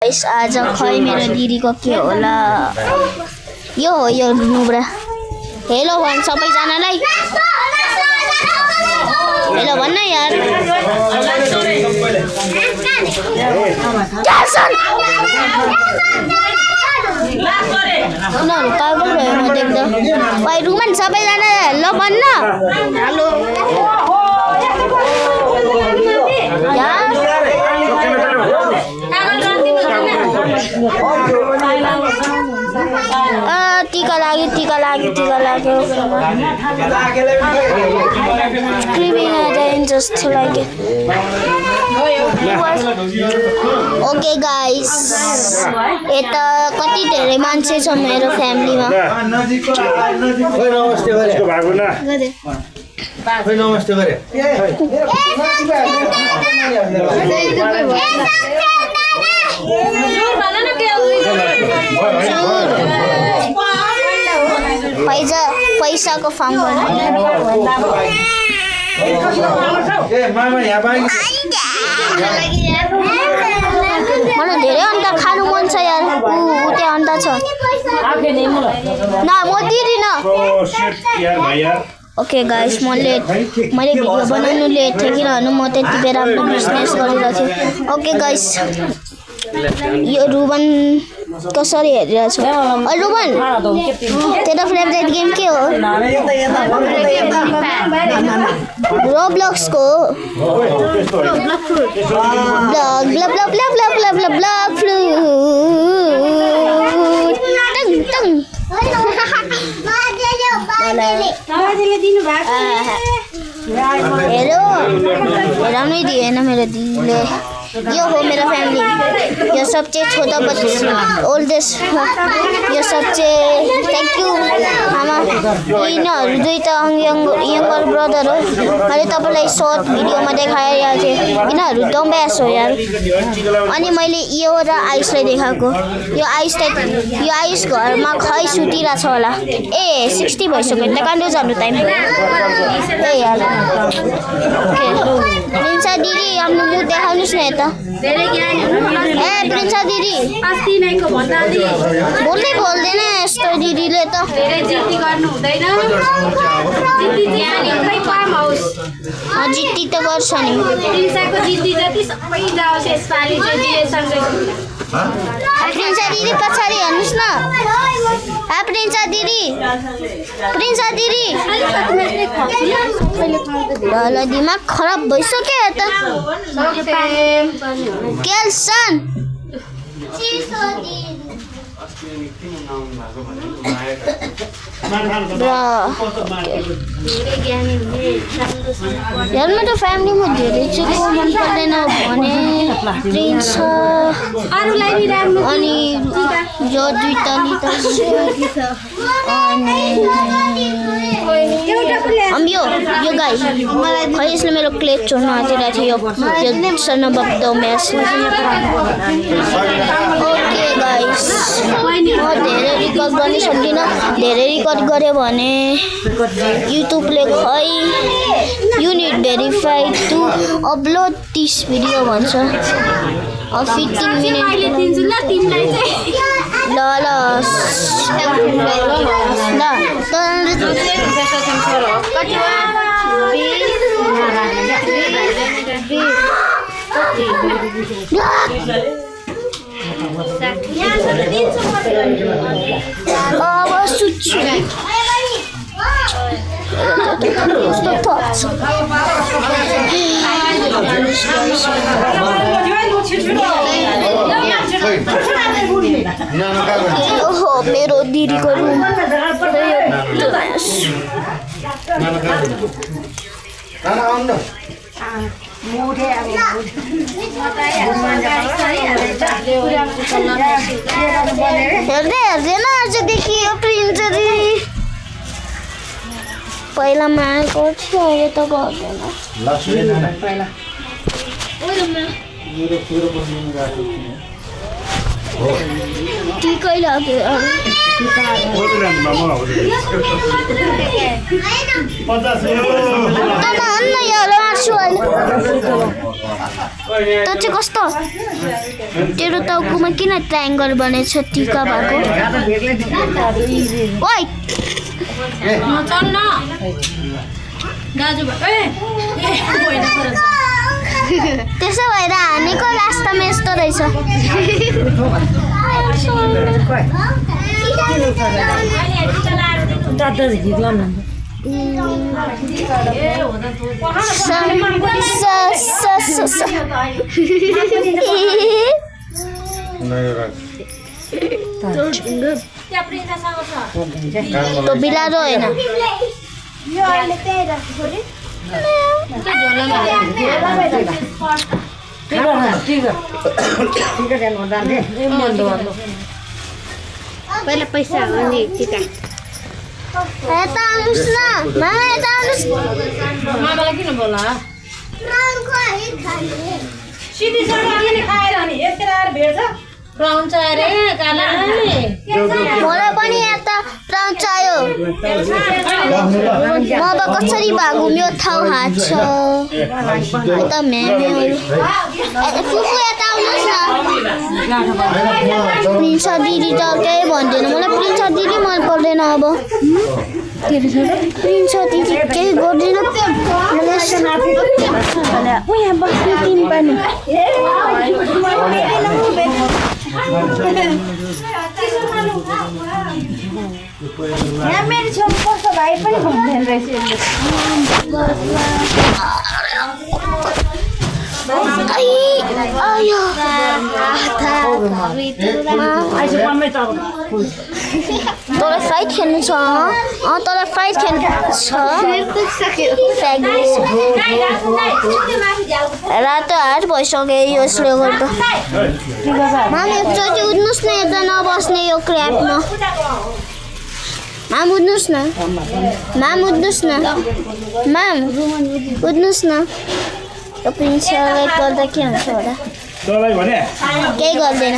आज खै मेरो दिदीको के होला यो हो यो नुब्रा हेलो भन् सबैजनालाई हेलो भन्न यार उनीहरू पागल भयो म देख्दा भाइ रुमन सबैजना ल भन्न हेलो टीका लाग्यो क्रिमिङ जस्तो लाग्यो ओके गाइस यता कति धेरै मान्छे छ मेरो फ्यामिलीमा नमस्ते गरे पैसाको फार्म मलाई धेरै अन्डा खानु मन छ यार त्यहाँ अन्डा छ न म दिदिन ओके गाइस मैले भिडियो बनाउनु लेट थियो किनभने म त्यति बेला आफ्नो बिजनेस गरिरहेको थिएँ ओके गाइस यो रुबन कसरी हेरिरहेको छ रुबन तेरो फेभरेट गेम के हो रोब्लक्सको ब्लक हेराउनै दिएन मेरो दिदीले यो हो मेरो फ्यामिली यो सब चाहिँ छोटा बच्चा ओल्डेस्ट यो सब चाहिँ थ्याङ्क यू आमा यिनीहरू दुई त यङ्गर ब्रदर हो मैले तपाईँलाई सर्ट भिडियोमा देखाइरहेको थिएँ यिनीहरू डम्ब्यास हो यार अनि मैले यो र आयुषलाई देखाएको यो आयुष घरमा खै सुतिरहेको छ होला ए 60 भइसक्यो त कान्डो जानु टाइम ए यार प्रिन्सा दिदी आफ्नो मुख देखाउनुहोस् न यता ए प्रिन्सा दिदी बोल्दै बोल्दैन यस्तो दिदीले त जित्ती त गर्छ नि प्रिन्सा दिदी पछाडि हेर्नुहोस् न प्रिन्सा दिदी ल दिमाग खराब भइसक्यो त केल्सन यार मेरो फ्यामिलीमा धेरै चाहिँ को मन पर्दैन भने प्रिन्स अनि यो दुईटा यो गाई खै यसले मेरो क्लेट छोड्नु आँटिरहेको थियो यो सनबद्ध म्याच ओके गाइस म धेरै रिकर्ड गर्न सक्दिनँ धेरै रिकर्ड गऱ्यो भने युट्युबले खै you need verified to upload this video भन्छ 15 मिनट ओहो मेरो दिदीको रुम हेर्दैन आजदेखि यो प्रिन्स पहिला मागेको थियो अहिले त गर्दैन टिकै लाग्यो त्यो चाहिँ कस्तो तेरो टाउकोमा किन ट्रायङ्गल बनेछ टिका भएको ओइ त्यसो भएर हानेको रास्तामा यस्तो रहेछ तो बिलारो होइन पहिला पैसा हो नि टिका यता आउनुहोस् न मामा यता आउनुहोस् मामालाई किन बोला सिधीसँग किन खाएर नि यति भेट्छ प्राउन चाहियो रे काला मलाई पनि यता प्राउन चाहियो म अब कसरी भागु मेरो ठाउँ हात छ यता म्यामेहरू फुफू यता आउनुहोस् न प्रिन्सा दिदी त केही भन्दैन मलाई प्रिन्सा दिदी मन पर्दैन अब प्रिन्सा दिदी केही गर्दैन यहाँ बस्ने तिमी पनि यहाँ मेरो छेउमा कस्तो भाइ पनि भन्दैन रहेछ तँलाई फ्लाइट खेल्नु छ तँलाई फ्लाइट खेल्नु छ रातो हात भइसक्यो यसले गर्दा माम एकचोटि उठ्नुहोस् न यता नबस्ने यो क्र्यापमा माम उठ्नुहोस् न माम उठ्नुहोस् न माम उठ्नुहोस् न यो प्रिन्सलाई गर्दा के हुन्छ होला केही गर्दैन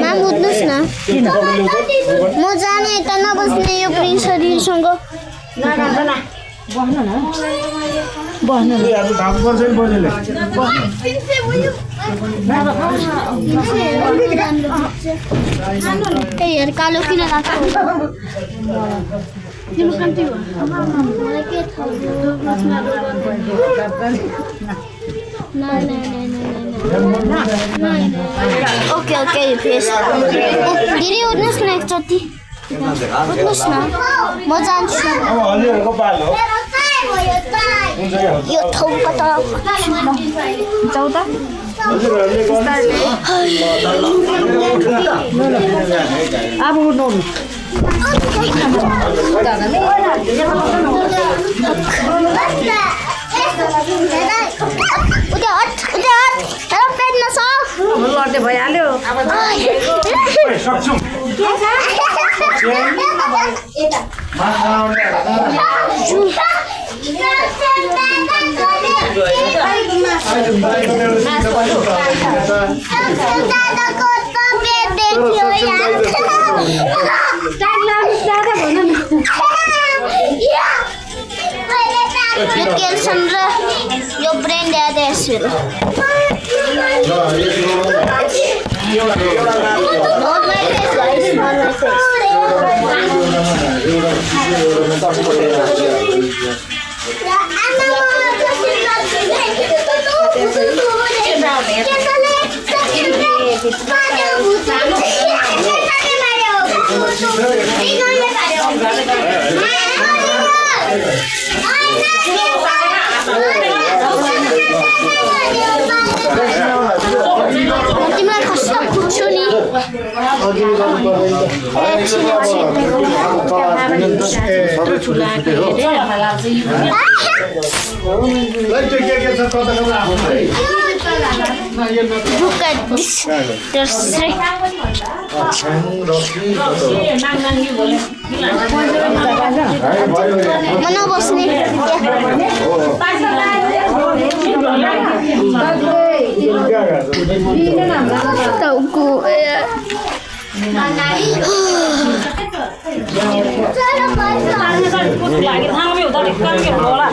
माम उठ्नुहोस् न म जाने यता नबस्ने यो प्रिन्स दिदीसँग यार कालो किन लाग्छ ओके ओके फेस दिदी उठ्नुहोस् न एकचोटि उठ्नुहोस् न म जान्छु यो ठाउँ कता जाउँ त अब उठ्नु लड्दै भइहाल्यो यो क्याल्सियम र यो ब्रेन ड्यामेजहरू तिमीलाई कस्तो पुग्छु नि Look at this. There's three. Mana bosni? Tahu ku ya. लागि थाहा हुँदा ढिक्कन के होला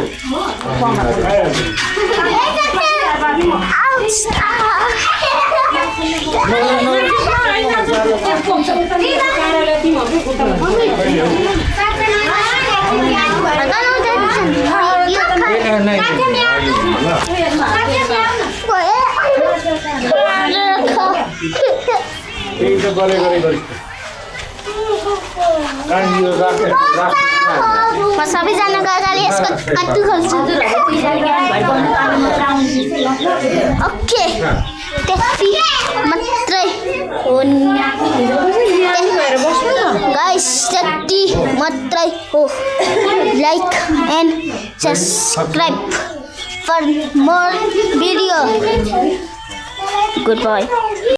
म सबैजनाको अगाडि यसको कट्टु खोल्छु ओके त्यति मात्रै हो गाइस त्यति मात्रै हो like and subscribe for more video good by